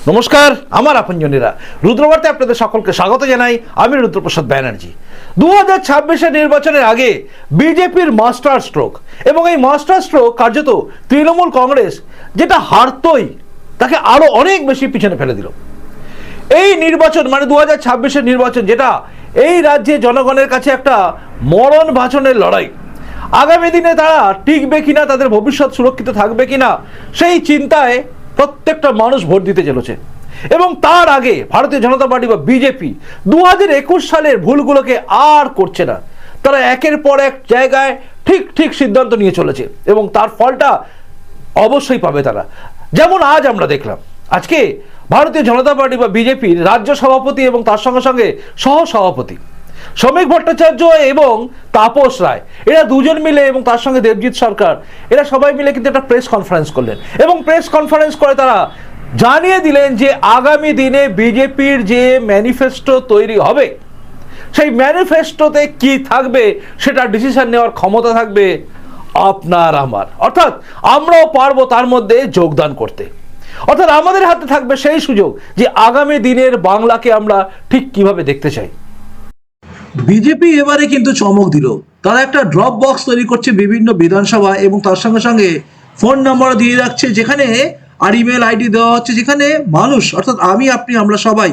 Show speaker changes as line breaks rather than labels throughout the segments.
নমস্কার, আমার আপনজনেরা রুদ্রবার্তে আপনাদের সকলকে স্বাগত জানাই। আমি রুদ্রপ্রসাদ ব্যানার্জি। 2026 নির্বাচনের আগে বিজেপির মাস্টার স্ট্রোক, এবং এই মাস্টার স্ট্রোক কার্যত তৃণমূল কংগ্রেস যেটা হারতই তাকে আরো অনেক বেশি পিছনে ফেলে দিল। এই নির্বাচন মানে 2026 নির্বাচন, যেটা এই রাজ্যে জনগণের কাছে একটা মরণ বাঁচনের লড়াই। আগামী দিনে তারা টিকবে কিনা, তাদের ভবিষ্যৎ সুরক্ষিত থাকবে কিনা, সেই চিন্তায় প্রত্যেকটা মানুষ ভোট দিতে চলেছে। এবং তার আগে ভারতীয় জনতা পার্টি বা বিজেপি 2021 সালের ভুলগুলোকে আর করছে না। তারা একের পর এক জায়গায় ঠিক সিদ্ধান্ত নিয়ে চলেছে এবং তার ফলটা অবশ্যই পাবে তারা। যেমন আজ আমরা দেখলাম, আজকে ভারতীয় জনতা পার্টি বা বিজেপির রাজ্য সভাপতি এবং তার সঙ্গে সঙ্গে সহ সভাপতি শ্রমিক ভট্টাচার্য এবং তাপস রায়, এরা দুজন মিলে এবং তার সঙ্গে দেবজিৎ সরকার, এরা সবাই মিলে কিন্তু একটা প্রেস কনফারেন্স করলেন এবং প্রেস কনফারেন্স করে তারা জানিয়ে দিলেন যে আগামী দিনে বিজেপির যে ম্যানিফেস্টো তৈরি হবে, সেই ম্যানিফেস্টোতে কি থাকবে সেটা ডিসিশন নেওয়ার ক্ষমতা থাকবে আপনার আমার, অর্থাৎ আমরাও পারবো তার মধ্যে যোগদান করতে। অর্থাৎ আমাদের হাতে থাকবে সেই সুযোগ যে আগামী দিনের বাংলাকে আমরা ঠিক কিভাবে দেখতে চাই।
বিজেপি এবারে কিন্তু চমক দিল। তারা একটা ড্রপ বক্স তৈরি করছে বিভিন্ন বিধানসভা এবং তার সঙ্গে সঙ্গে ফোন নাম্বার দিয়ে রাখছে, যেখানে আর ইমেল আইডি দেওয়া হচ্ছে, যেখানে মানুষ অর্থাৎ আমি আপনি আমরা সবাই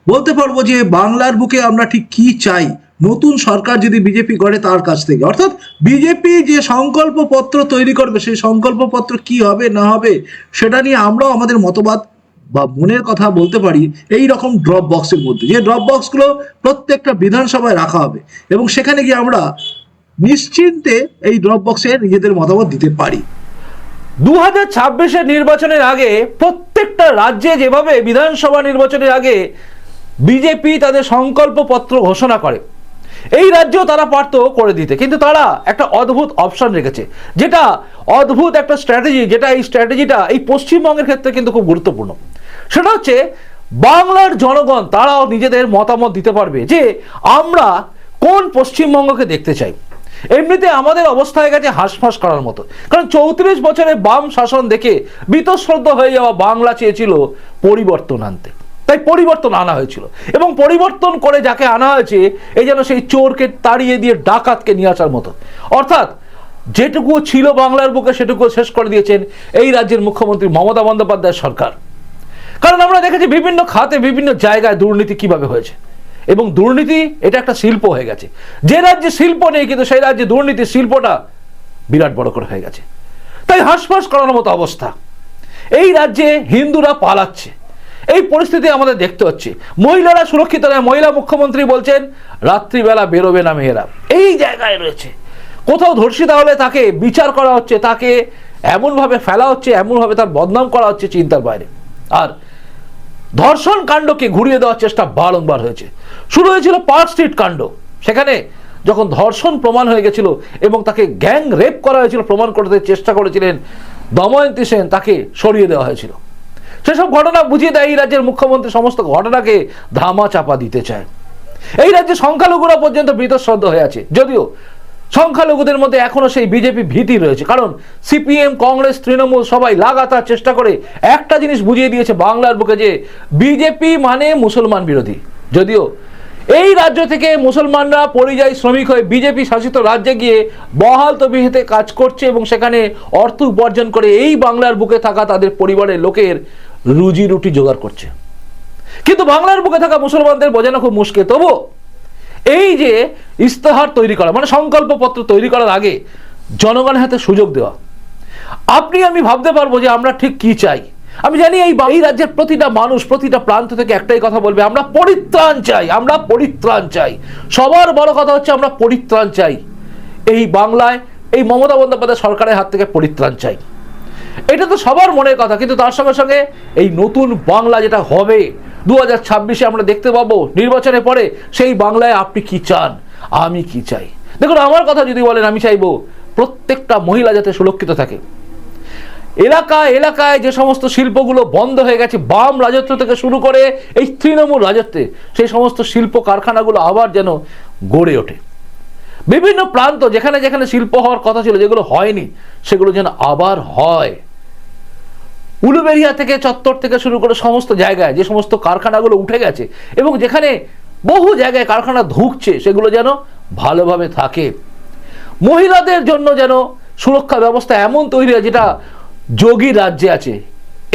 বলতে পারবো যে বাংলার বুকে আমরা ঠিক কি চাই নতুন সরকার যদি বিজেপি গড়ে তার কাছ থেকে। অর্থাৎ বিজেপি যে সংকল্প পত্র তৈরি করবে, সেই সংকল্প পত্র কি হবে না হবে সেটা নিয়ে আমরাও আমাদের মতবাদ বা মনের কথা বলতে পারি এই রকম ড্রপ বক্সের মধ্যে, যে ড্রপ বক্সগুলো প্রত্যেকটা বিধানসভায় রাখা হবে এবং সেখানে গিয়ে আমরা নিশ্চিন্তে এই ড্রপ বক্সে নিজেদের মতামত দিতে পারি।
2026 নির্বাচনের আগে প্রত্যেকটা রাজ্যে যেভাবে বিধানসভা নির্বাচনের আগে বিজেপি তাদের সংকল্প পত্র ঘোষণা করে, এই রাজ্যেও তারা পারত করে দিতে, কিন্তু তারা একটা অদ্ভুত অপশন রেখেছে, যেটা অদ্ভুত একটা স্ট্র্যাটেজি, যেটা এই স্ট্র্যাটেজিটা এই পশ্চিমবঙ্গের ক্ষেত্রে কিন্তু খুব গুরুত্বপূর্ণ। সেটা হচ্ছে বাংলার জনগণ তারাও নিজেদের মতামত দিতে পারবে যে আমরা কোন পশ্চিমবঙ্গকে দেখতে চাই। এমনিতে আমাদের অবস্থা হয়ে গেছে হাঁসফাঁস করার মতো, কারণ 34 বছরের বাম শাসন দেখে বীতশ্রদ্ধ হয়ে যাওয়া বাংলা চেয়েছিল পরিবর্তন আনতে, তাই পরিবর্তন আনা হয়েছিল এবং পরিবর্তন করে যাকে আনা হয়েছে এই যেন সেই চোরকে তাড়িয়ে দিয়ে ডাকাতকে নিয়ে আসার মতো। অর্থাৎ যেটুকু ছিল বাংলার বুকে সেটুকু শেষ করে দিয়েছেন এই রাজ্যের মুখ্যমন্ত্রী মমতা বন্দ্যোপাধ্যায়ের সরকার। কারণ আমরা দেখেছি বিভিন্ন খাতে বিভিন্ন জায়গায় দুর্নীতি কিভাবে হয়েছে, এবং দুর্নীতি এটা একটা শিল্প হয়ে গেছে। যে রাজ্যে শিল্প নেই কিন্তু সেই রাজ্যে দুর্নীতির শিল্পটা বিরাট বড় করে হয়ে গেছে, তাই হাঁসফাঁস করানোর মতো অবস্থা। এই রাজ্যে হিন্দুরা পালাচ্ছে, এই পরিস্থিতি আমাদের দেখতে হচ্ছে। মহিলারা সুরক্ষিত নয়, মহিলা মুখ্যমন্ত্রী বলছেন রাত্রিবেলা বেরোবে না মেয়েরা, এই জায়গায় রয়েছে। কোথাও ধর্ষিতা হলে তাকে বিচার করা হচ্ছে, তাকে এমনভাবে ফেলা হচ্ছে, এমনভাবে তার বদনাম করা হচ্ছে চিন্তার বাইরে। আর ধর্ষণ কাণ্ডকে ঘুরিয়ে দেওয়ার চেষ্টা বারংবার হয়েছে। শুরু হয়েছিল পার্ক স্ট্রিট কাণ্ড, সেখানে যখন ধর্ষণ প্রমাণ হয়ে গেছিল এবং তাকে গ্যাং রেপ করা হয়েছিল, প্রমাণ করতে চেষ্টা করেছিলেন দময়ন্তী সেন, তাকে সরিয়ে দেওয়া হয়েছিল। সেসব ঘটনা বুঝিয়ে দেয় এই রাজ্যের মুখ্যমন্ত্রী সমস্ত ঘটনাকে ধামা চাপা দিতে চায়। এই রাজ্যে সংখ্যালঘুরা পর্যন্ত বীতশ্রদ্ধ হয়ে আছে, যদিও সংখ্যালঘুদের মধ্যে এখনো সেই বিজেপি ভীতি রয়েছে, কারণ সিপিএম, কংগ্রেস, তৃণমূল সবাই লাগাতার চেষ্টা করে একটা জিনিস বুঝিয়ে দিয়েছে বাংলার বুকে, যে বিজেপি মানে মুসলমান বিরোধী। যদিও এই রাজ্য থেকে মুসলমানরা পরিযায়ী শ্রমিক হয়ে বিজেপি শাসিত রাজ্যে গিয়ে বহাল তবিয়তে কাজ করছে এবং সেখানে অর্থ উপার্জন করে এই বাংলার বুকে থাকা তাদের পরিবারের লোকের রুজি রুটি জোগাড় করছে, কিন্তু বাংলার বুকে থাকা মুসলমানদের বোঝানো খুব মুশকিল। তবু এই যে ইস্তেহার তৈরি করা মানে সংকল্পপত্র তৈরি করার আগে জনগণের হাতে সুযোগ দেওয়া, আপনি আমি ভাবতে পারবো যে আমরা ঠিক কি চাই। আমি জানি এই রাজ্যের প্রতিটা মানুষ প্রতিটা প্রান্ত থেকে একটাই কথা বলবে, আমরা পরিত্রাণ চাই, আমরা পরিত্রাণ চাই। সবার বড় কথা হচ্ছে আমরা পরিত্রাণ চাই, এই বাংলায় এই মমতা বন্দ্যোপাধ্যায় সরকারের হাত থেকে পরিত্রাণ চাই। এটা তো সবার মনের কথা, কিন্তু তার সঙ্গে সঙ্গে এই নতুন বাংলা যেটা হবে 2026 আমরা দেখতে পাবো নির্বাচনের পরে, সেই বাংলায় আপনি কি চান, আমি কি চাই। দেখুন, আমার কথা যদি বলেন, আমি চাইবো প্রত্যেকটা মহিলা যাতে সুরক্ষিত থাকে। এলাকায় এলাকায় যে সমস্ত শিল্পগুলো বন্ধ হয়ে গেছে বাম রাজত্ব থেকে শুরু করে এই তৃণমূল রাজত্বে, সেই সমস্ত শিল্প কারখানাগুলো আবার যেন গড়ে ওঠে। বিভিন্ন প্রান্ত যেখানে যেখানে শিল্প হওয়ার কথা ছিল, যেগুলো হয়নি, সেগুলো যেন আবার হয়। উলুবেড়িয়া থেকে চত্বর থেকে শুরু করে সমস্ত জায়গায় যে সমস্ত কারখানাগুলো উঠে গেছে এবং যেখানে বহু জায়গায় কারখানা ধুঁকছে সেগুলো যেন ভালোভাবে থাকে। মহিলাদের জন্য যেন সুরক্ষা ব্যবস্থা এমন তৈরি হয় যেটা যোগী রাজ্যে আছে।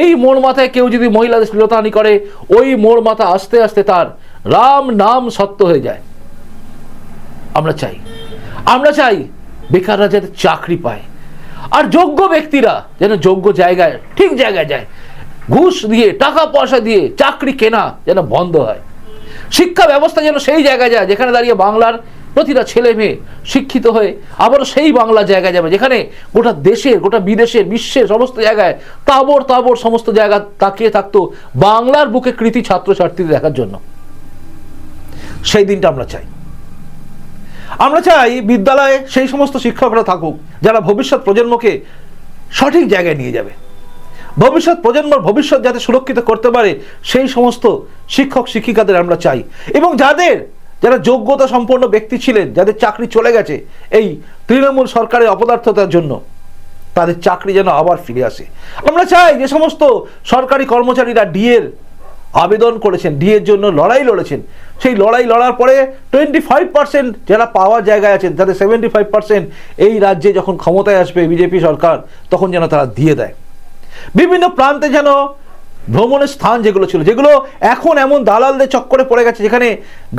এই মোড় মাথায় কেউ যদি মহিলাদের শ্লীলতাহানি করে, ওই মোড় মাথা আস্তে আস্তে তার রাম নাম সত্য হয়ে যায়। আমরা চাই বেকাররা যাতে চাকরি পায়, আর যোগ্য ব্যক্তিরা যেন যোগ্য জায়গায় ঠিক জায়গায় যায়। ঘুষ দিয়ে টাকা পয়সা দিয়ে চাকরি কেনা যেন বন্ধ হয়। শিক্ষা ব্যবস্থা যেন সেই জায়গায় যায় যেখানে দাঁড়িয়ে বাংলার প্রতিটা ছেলে মেয়ে শিক্ষিত হয়ে আবারও সেই বাংলা জায়গায় যাবে যেখানে গোটা দেশের, গোটা বিদেশের, বিশ্বের সমস্ত জায়গায় তাবড় তাবড় সমস্ত জায়গা তাকিয়ে থাকতো বাংলার বুকে কৃতি ছাত্রছাত্রীদের দেখার জন্য। সেই দিনটা আমরা চাই বিদ্যালয়ে সেই সমস্ত শিক্ষকরা থাকুক যারা ভবিষ্যৎ প্রজন্মকে সঠিক জায়গায় নিয়ে যাবে। ভবিষ্যৎ প্রজন্মর ভবিষ্যৎ যাতে সুরক্ষিত করতে পারে সেই সমস্ত শিক্ষক শিক্ষিকাদের আমরা চাই। এবং যারা যোগ্যতা সম্পন্ন ব্যক্তি ছিলেন, যাদের চাকরি চলে গেছে এই তৃণমূল সরকারের অপদার্থতার জন্য, তাদের চাকরি যেন আবার ফিরে আসে। আমরা চাই যে সমস্ত সরকারি কর্মচারীরা ডিএর আবেদন করেছেন, ডিএর জন্য লড়াই লড়েছেন, সেই লড়াই লড়ার পরে 25% যারা পাওয়ার জায়গায় আছেন তাদের 75% এই রাজ্যে যখন ক্ষমতায় আসবে বিজেপি সরকার তখন যেন তারা দিয়ে দেয়। বিভিন্ন প্রান্তে যেন ভ্রমণের স্থান যেগুলো ছিল, যেগুলো এখন এমন দালালদের চক্করে পড়ে গেছে যেখানে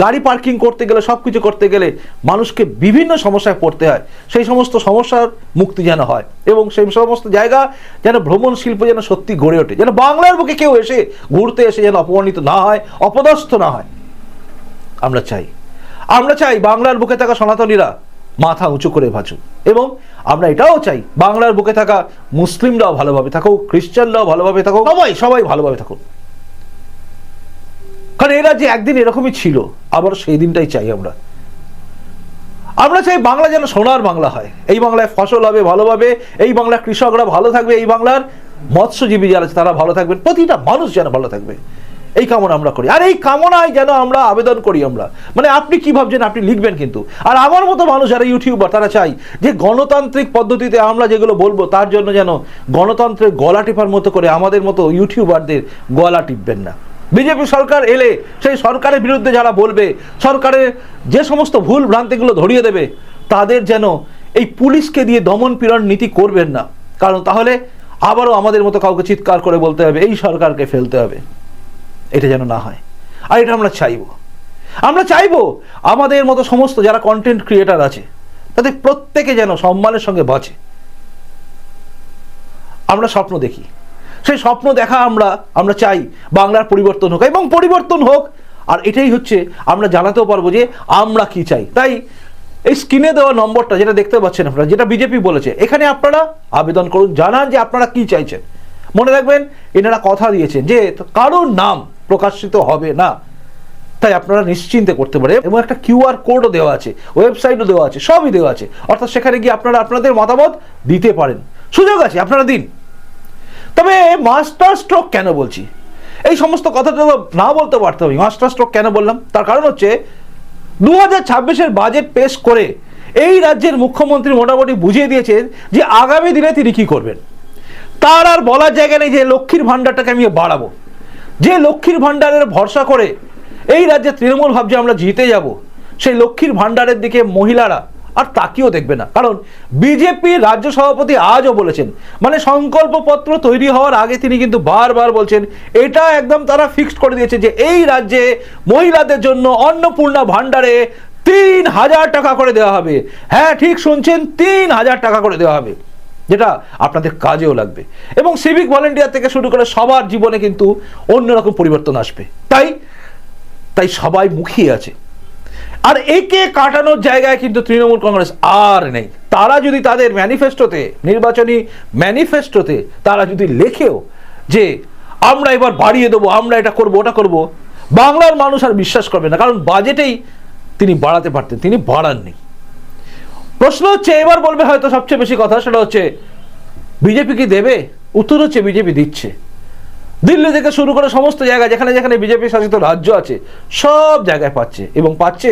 গাড়ি পার্কিং করতে গেলে, সব কিছু করতে গেলে মানুষকে বিভিন্ন সমস্যায় পড়তে হয়, সেই সমস্ত সমস্যার মুক্তি যেন হয় এবং সেই সমস্ত জায়গা যেন ভ্রমণ শিল্প যেন সত্যি গড়ে ওঠে, যেন বাংলার বুকে কেউ এসে ঘুরতে এসে যেন অপমানিত না হয়, অপদস্থ না হয়। আমরা চাই বাংলার বুকে থাকা সনাতনীরা মাথা উঁচু করে বাঁচুক এবং আমরা এটাও চাই বাংলার বুকে থাকা মুসলিমরাও ভালোভাবে থাকুক, খ্রিস্টানরাও ভালোভাবে থাকুক, সবাই ভালোভাবে থাকুক। কারণ এরা যে একদিন এরকমই ছিল, আবার সেই দিনটাই চাই আমরা চাই বাংলা যেন সোনার বাংলা হয়। এই বাংলায় ফসল হবে ভালোভাবে, এই বাংলার কৃষকরা ভালো থাকবে, এই বাংলার মৎস্যজীবী যারা আছে তারা ভালো থাকবেন, প্রতিটা মানুষ যেন ভালো থাকবে, এই কামনা আমরা করি। আর এই কামনায় যেন আমরা আবেদন করি। মানে আপনি কি ভাবছেন আপনি লিখবেন কিন্তু। আর আমার মতো মানুষ যারা ইউটিউবার তারা চাই যে গণতান্ত্রিক পদ্ধতিতে আমরা যেগুলো বলবো তার জন্য যেন গণতন্ত্রের গলা টিপার মতো করে আমাদের মতো ইউটিউবারদের গলা টিপবেন না। বিজেপি সরকার এলে সেই সরকারের বিরুদ্ধে যারা বলবে, সরকারের যে সমস্ত ভুল ভ্রান্তিগুলো ধরিয়ে দেবে, তাদের যেন এই পুলিশকে দিয়ে দমন পীড়ন নীতি করবেন না, কারণ তাহলে আবারও আমাদের মতো কাউকে চিৎকার করে বলতে হবে এই সরকারকে ফেলতে হবে। এটা যেন না হয়। আর এটা আমরা চাইবো আমাদের মতো সমস্ত যারা কন্টেন্ট ক্রিয়েটার আছে তাদের প্রত্যেকে যেন সম্মানের সঙ্গে বাঁচে। আমরা স্বপ্ন দেখি, সেই স্বপ্ন দেখা আমরা চাই বাংলার পরিবর্তন হোক এবং পরিবর্তন হোক। আর এটাই হচ্ছে আমরা জানাতেও পারবো যে আমরা কি চাই। তাই এই স্ক্রিনে দেওয়া নম্বরটা যেটা দেখতে পাচ্ছেন আপনারা, যেটা বিজেপি বলেছে, এখানে আপনারা আবেদন করুন, জানান যে আপনারা কি চাইছেন। মনে রাখবেন এনারা কথা দিয়েছেন যে কারোর নাম প্রকাশিত হবে না, তাই আপনারা নিশ্চিন্তে করতে পারেন। এবং একটা কিউআর কোডও দেওয়া আছে, ওয়েবসাইটও দেওয়া আছে, সবই দেওয়া আছে, অর্থাৎ সেখানে গিয়ে আপনারা আপনাদের মতামত দিতে পারেন, সুযোগ আছে, আপনারা দিন। তবে মাস্টার স্ট্রোক কেন বলছি, এই সমস্ত কথাটা না বলতে পারতাম। মাস্টার স্ট্রোক কেন বললাম তার কারণ হচ্ছে 2026-এর বাজেট পেশ করে এই রাজ্যের মুখ্যমন্ত্রী মোটামুটি বুঝিয়ে দিয়েছেন যে আগামী দিনে তিনি কি করবেন। তার আর বলার জায়গা নেই যে লক্ষ্মীর ভাণ্ডারটাকে আমি বাড়াবো, যে লক্ষ্মীর ভাণ্ডারের ভরসা করে এই রাজ্যে তৃণমূল ভাবছে আমরা জিতে যাব, সেই লক্ষ্মীর ভাণ্ডারের দিকে মহিলারা আর তাকিয়েও দেখবে না। কারণ বিজেপির রাজ্য সভাপতি আজও বলেছেন, মানে সংকল্পপত্র তৈরি হওয়ার আগে তিনি কিন্তু বারবার বলছেন, এটা একদম তারা ফিক্সড করে দিয়েছে যে এই রাজ্যে মহিলাদের জন্য অন্নপূর্ণা ভাণ্ডারে 3,000 টাকা করে দেওয়া হবে। হ্যাঁ ঠিক শুনছেন, 3,000 টাকা করে দেওয়া হবে, যেটা আপনাদের কাজেও লাগবে। এবং সিভিক ভলেন্টিয়ার থেকে শুরু করে সবার জীবনে কিন্তু অন্যরকম পরিবর্তন আসবে। তাই সবাই মুখিয়ে আছে। আর একে কাটানোর জায়গায় কিন্তু তৃণমূল কংগ্রেস আর নেই। তারা যদি তাদের ম্যানিফেস্টোতে, নির্বাচনী ম্যানিফেস্টোতে তারা যদি লেখেও যে আমরা এবার বাড়িয়ে দেবো, আমরা এটা করবো, ওটা করবো, বাংলার মানুষ আর বিশ্বাস করবে না। কারণ বাজেটেই তিনি বাড়াতে পারতেন, তিনি বাড়াননি। প্রশ্ন হচ্ছে, এবার বলবে হয়তো সবচেয়ে বেশি কথা, সেটা হচ্ছে বিজেপি কি দেবে? উত্তর হচ্ছে বিজেপি দিচ্ছে। দিল্লি থেকে শুরু করে সমস্ত জায়গায় যেখানে যেখানে বিজেপি শাসিত রাজ্য আছে সব জায়গায় পাচ্ছে, এবং পাচ্ছে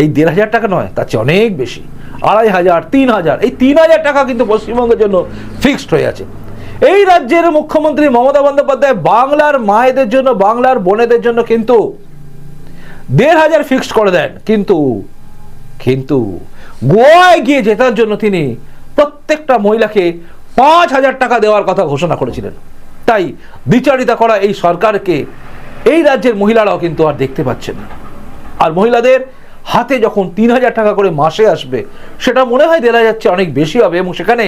এই 1,500 টাকা নয়, তার চেয়ে অনেক বেশি, 2,500, 3,000। এই 3,000 টাকা কিন্তু পশ্চিমবঙ্গের জন্য ফিক্সড হয়ে আছে। এই রাজ্যের মুখ্যমন্ত্রী মমতা বন্দ্যোপাধ্যায় বাংলার মায়েদের জন্য, বাংলার বোনেদের জন্য কিন্তু 1,500 ফিক্সড করে দেন, কিন্তু গোয়ায় গিয়ে জেতার জন্য তিনি প্রত্যেকটা মহিলাকে 5,000 টাকা দেওয়ার কথা ঘোষণা করেছিলেন। তাই বিচারিতা করা এই সরকারকে এই রাজ্যের মহিলারাও কিন্তু আর দেখতে পাচ্ছেন না। আর মহিলাদের হাতে যখন 3,000 টাকা করে মাসে আসবে, সেটা মনে হয় 1,500 অনেক বেশি হবে, এবং সেখানে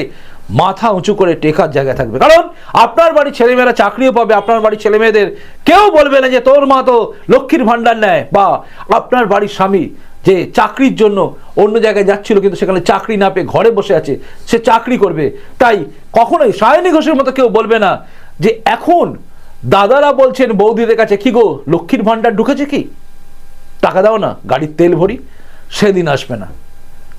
মাথা উঁচু করে টেকার জায়গা থাকবে। কারণ আপনার বাড়ির ছেলেমেয়েরা চাকরিও পাবে, আপনার বাড়ির ছেলেমেয়েদের কেউ বলবে না যে তোর মা তো লক্ষ্মীর ভাণ্ডার নেয়, বা আপনার বাড়ির স্বামী যে চাকরির জন্য অন্য জায়গায় যাচ্ছিল কিন্তু সেখানে চাকরি না পেয়ে ঘরে বসে আছে, সে চাকরি করবে। তাই কখনোই সায়নী ঘোষের মতো কেউ বলবে না যে এখন দাদারা বলছেন বৌদিদের কাছে, কি গো লক্ষ্মীর ভাণ্ডার ঢুকেছে, কি টাকা দাও না, গাড়ির তেল ভরি। সেদিন আসবে না।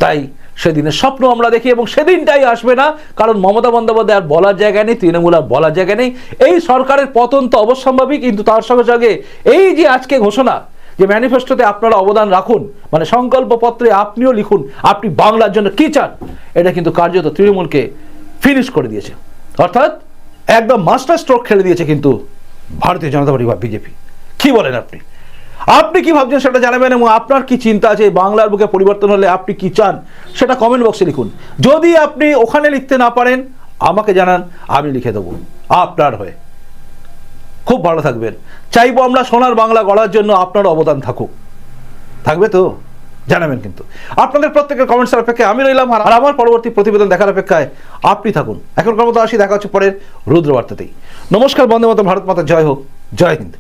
তাই সেদিনের স্বপ্ন আমরা দেখি, এবং সেদিনটাই আসবে না, কারণ মমতা বন্দ্যোপাধ্যায় আর বলার জায়গা নেই, তৃণমূল আর বলার জায়গা নেই। এই সরকারের পতন তো অবশ্যম্ভাবী, কিন্তু তার সঙ্গে সঙ্গে এই যে আজকে ঘোষণা যে ম্যানিফেস্টোতে আপনারা অবদান রাখুন, মানে সংকল্পপত্রে আপনিও লিখুন আপনি বাংলার জন্য কি চান, এটা কিন্তু কার্যত তৃণমূলকে ফিনিশ করে দিয়েছে। অর্থাৎ একদম মাস্টার স্ট্রোক খেলে দিয়েছে কিন্তু ভারতীয় জনতা পার্টি বা বিজেপি। কি বলেন আপনি? আপনি কি ভাবছেন সেটা জানাবেন, এবং আপনার কি চিন্তা আছে বাংলার বুকে পরিবর্তন হলে আপনি কি চান সেটা কমেন্ট বক্সে লিখুন। যদি আপনি ওখানে লিখতে না পারেন আমাকে জানান, আমি লিখে দেবো আপনার হয়ে। খুব ভালো থাকবেন। চাইবো আমরা সোনার বাংলা গড়ার জন্য আপনার অবদান থাকবে তো জানাবেন। কিন্তু আপনাদের প্রত্যেকের কমেন্টসের অপেক্ষায় আমি রইলাম, আর আমার পরবর্তী প্রতিবেদন দেখার অপেক্ষায় আপনি থাকুন। এখনকার মতো আসি, দেখা হচ্ছে পরের রুদ্রবার্তাতেই। নমস্কার, বন্দে মাতরম, ভারত মাতা জয় হোক, জয় হিন্দ।